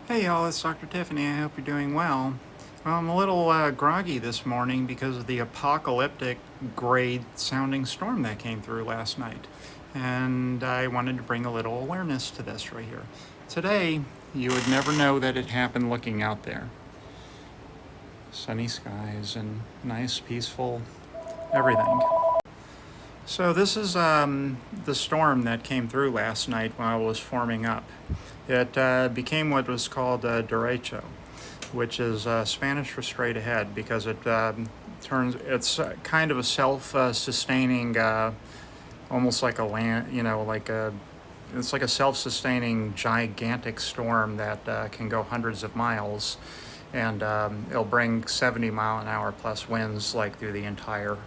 Hey y'all, it's Dr. Tiffany. I hope you're doing well. Well, I'm a little groggy this morning because of the apocalyptic grade sounding storm that came through last night. And I wanted to bring a little awareness to this right here. Today, you would never know that it happened looking out there. Sunny skies and nice, peaceful everything. So this is the storm that came through last night while it was forming up. It became what was called derecho, which is Spanish for straight ahead, because it's kind of a self-sustaining, almost like a land, it's like a self-sustaining gigantic storm that can go hundreds of miles, and it'll bring 70-mile-an-hour plus winds like through the entire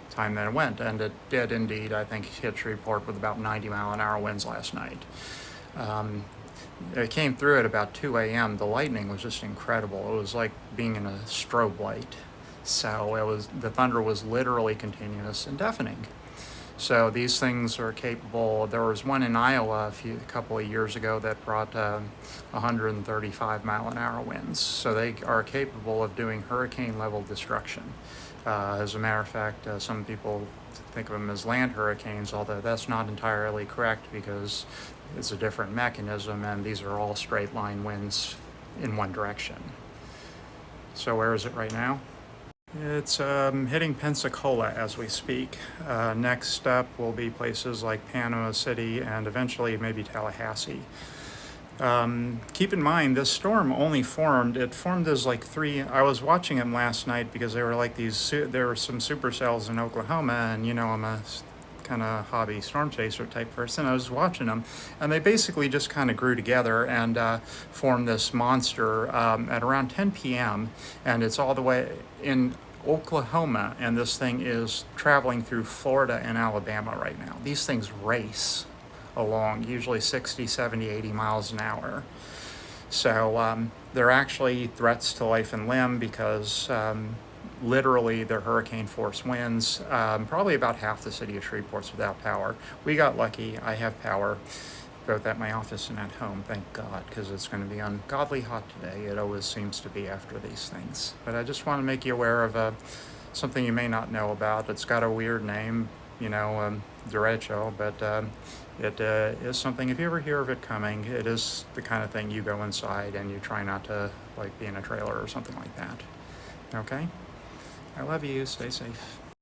time that it went, and it did indeed. I think hit Shreveport with about 90-mile-an-hour winds last night. It came through at about 2 a.m. The lightning was just incredible. It was like being in a strobe light. So the thunder was literally continuous and deafening. So these things are capable. There was one in Iowa a couple of years ago that brought 135-mile-an-hour winds. So they are capable of doing hurricane-level destruction. As a matter of fact, some people think of them as land hurricanes, although that's not entirely correct because it's a different mechanism, and these are all straight line winds in one direction. So where is it right now? It's hitting Pensacola as we speak. Next up will be places like Panama City and eventually maybe Tallahassee. Keep in mind, this storm only formed as like I was watching them last night because they were like there were some supercells in Oklahoma, and I'm a kind of hobby storm chaser type person. I was watching them, and they basically just kind of grew together and formed this monster at around 10 p.m. and it's all the way in Oklahoma, and this thing is traveling through Florida and Alabama right now. These things race along, usually 60, 70, 80 miles an hour. So they're actually threats to life and limb because literally they're hurricane force winds. Probably about half the city of Shreveport's without power. We got lucky. I have power both at my office and at home, thank God, because it's going to be ungodly hot today. It always seems to be after these things. But I just want to make you aware of something you may not know about. It's got a weird name, derecho, but it is something, if you ever hear of it coming, it is the kind of thing you go inside and you try not to be in a trailer or something like that. Okay? I love you. Stay safe.